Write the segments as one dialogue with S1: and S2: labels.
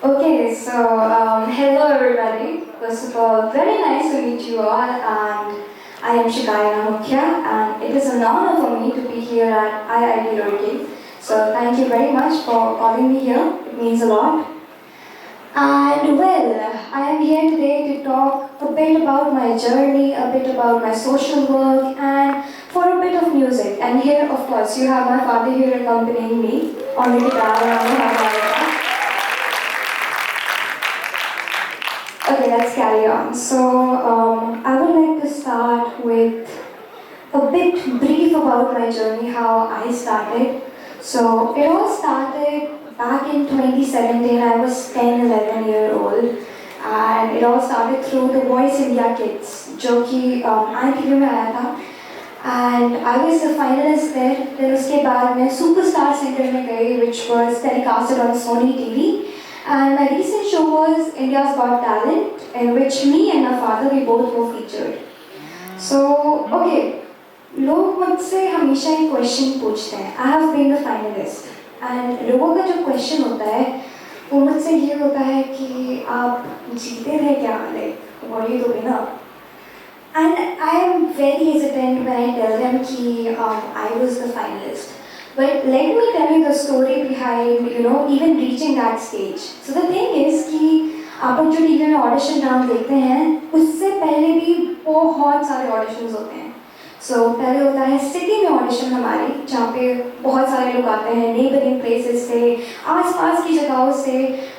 S1: Okay, so hello everybody. First of all, very nice to meet you all, and I am Shikarina Mukhya, and it is an honor for me to be here at IIT Roorkee. So thank you very much for calling me here. It means a lot. And well, I am here today to talk a bit about my journey, a bit about my social work, and for a bit of music. And here, of course, you have my father here accompanying me on the guitar and on the harmonica. Okay, let's carry on. So, I would like to start with a bit brief about my journey, how I started. So, it all started back in 2017. I was 10, 11 year old, and it all started through the Voice India Kids, जो कि ITV में आया था. And I was the finalist there. Then उसके बाद मैं Superstar Singer में गई, which was telecasted on Sony TV. And my recent show was India's Got Talent, in which me and my father, we both were featured. So, okay, लोग मुझसे हमेशा एक question पूछते हैं. I have been the finalist. And लोगों का जो question होता है वो मुझसे ये होता है कि आप जीते थे क्या, like what do you do ना? And I am very hesitant when I tell them कि I was the finalist. But let me tell you the story behind, even reaching that stage. So the thing is कि आप लोग जो TV में audition round देखते हैं, उससे पहले भी बहुत सारे ऑडिशंस होते हैं. So पहले होता है सिटी में ऑडिशन हमारी, जहाँ पे बहुत सारे लोग आते हैं नेबरिंग प्लेसेस से, आसपास की जगहों से.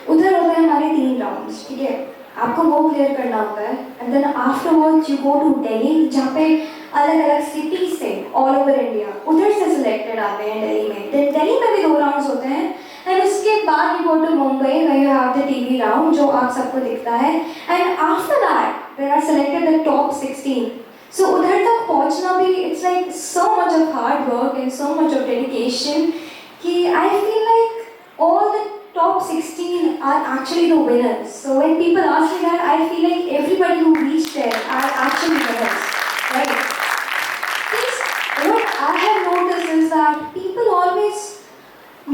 S1: उधर होते हैं हमारे 3 राउंड्स, ठीक है. आपको वो क्लियर करना होता है. And then afterwards you go to Delhi, जहाँ पे अलग अलग सिटीज से ऑल ओवर इंडिया उधर से सिलेक्टेड आते हैं दिल्ली में. देन दिल्ली में भी 2 राउंड्स होते हैं. एंड उसके बाद you go to Mumbai where you have the TV round, जो आप सबको दिखता है. And after that there are selected the top 16. So उधर तक पहुंचना भी it's like so much of hard work and so much of dedication कि I feel like all the top 16 are actually the winners. So when people ask me that, I feel like everybody who reached there are actually winners, right? Because what I have noticed is that people always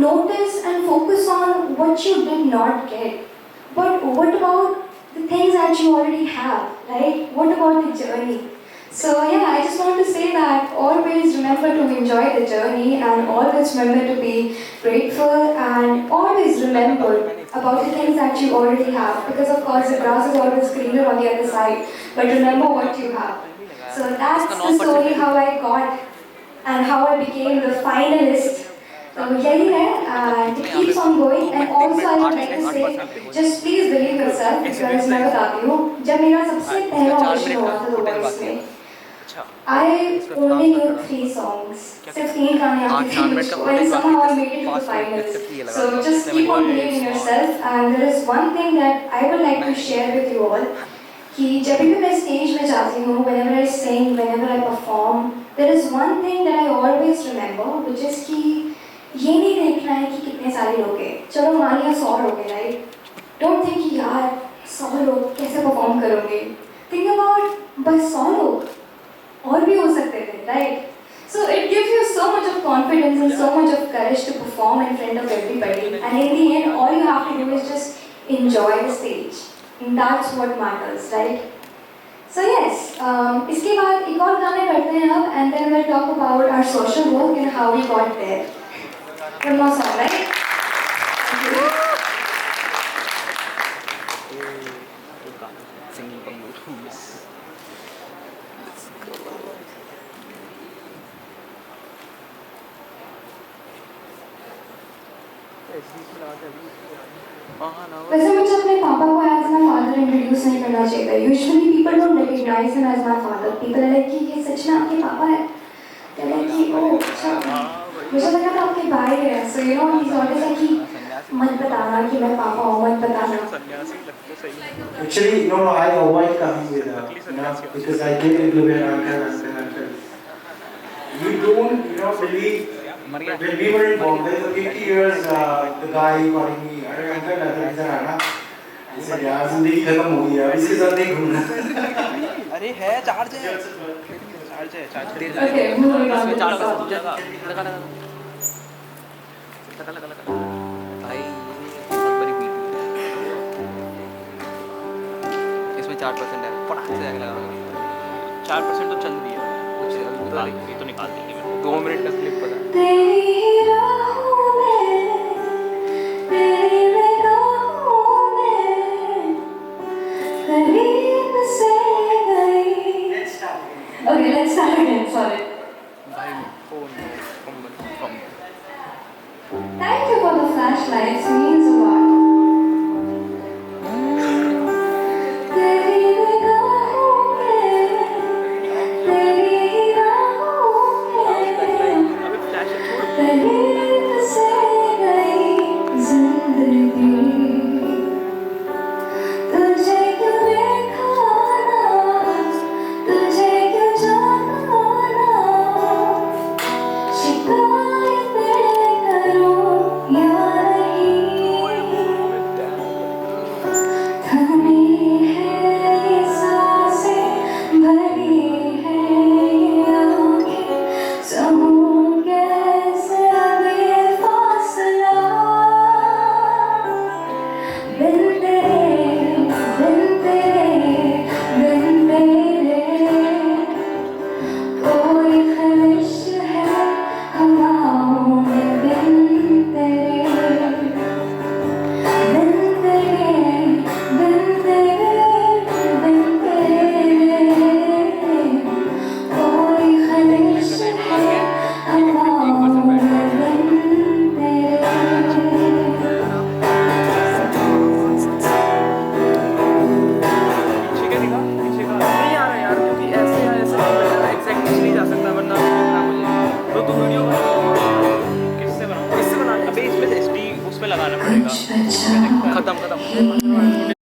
S1: notice and focus on what you did not get. But what about the things that you already have, right? What about the journey? So yeah, I just want to say that always remember to enjoy the journey and always remember to be grateful and always remember about the things that you already have, because of course the grass is always greener on the other side, but remember what you have. So that's the story how I got and how I became the finalist. So यही है, and it keeps on going. And also I would like to say, just please believe yourself, because मैं बताती हूँ, जब मेरा सबसे पहला audition हुआ था The Voice में, I only knew 3 songs. 16 गाने आते थे मुझको, and somehow I made it to the finals. So just keep on believing in yourself. And there is one thing that I would like to share with you all. कि जब भी मैं stage में जाती हूँ, whenever I sing, whenever I perform, there is one thing that I always remember, which is कि ये नहीं देखना है कि कितने सारे लोग हैं. चलो मान लिया 100 लोग हैं, right? Don't think कि यार 100 लोग कैसे परफॉर्म करोगे. Think about बस 100 लोग और भी हो सकते थे, right? So it gives you so much of confidence and so much of courage to perform in front of everybody. And in the end, all you have to do is just enjoy the stage. And that's what matters, right? So yes, इसके बाद एक और गाने करते हैं अब, and then we'll talk about our social work and how we got there. One more song, right? वैसे मुझे अपने पापा को एज माय फादर इंट्रोड्यूस नहीं करना चाहिए. Usually people don't recognise him as my father. People are like कि ये सच में आपके पापा है. दे आर लाइक कि ओह अच्छा, मुझे लगा था आपके भाई है. सो ही इज ऑलवेज लाइक कि मत बताना कि मैं पापा हूँ, मत बताना.
S2: Actually, no, I avoid coming with her, because I get into it until. You don't, believe. When we were in Bombay, the 50 years, the guy calling me, अरे अंकल इधर आना. I said, यार जिंदगी खत्म हो गई है, अब इसके साथ नहीं घूमना.
S3: अरे है चार्ज है
S1: Okay, moving on.
S3: भाई बहुत बड़ी बीट
S4: 4% है, फटाक से जाके लगा
S3: 4% तो चल रही है
S4: कुछ
S3: निकाल ये तो निकाल देंगे मैं
S4: 2 मिनट का क्लिप पता है।
S1: तेरी राहों में, तेरी निगाहों में करीब से गई। Okay, let's start again. Sorry.
S4: भाई phone fumble
S1: Thank you for the flashlights. Means a lot. तेरी निगाहों में, तेरी राहों में
S3: अबे फ्लैश छोड़
S1: करीब से गई जिंदगी। तुझे क्यों देखा ना, तुझे क्यों जाना ना, शिकायतें करूं या नहीं। थमी है ये सांसें, भरी है ये आँखें, सहूं कैसे अब ये फासला। बिन तेरे, बिन तेरे, बिन तेरे कोई ख्वाहिश है हवाओं में। बिन तेरे, बिन तेरे, बिन तेरे, बिन तेरे कोई ख्वाहिश है हवाओं में। बिन तेरे
S3: पीछे का दिखा पीछे का नहीं आ रहा यार क्योंकि ऐसे या ऐसे नहीं लग रहा एग्जैक्ट नहीं जा सकता वरना वीडियो खराब हो जाएगी तो तू वीडियो किससे बना अबे इसमें एसडी उसमें लगाना पड़ेगा
S1: कुछ अच्छा
S4: खत्म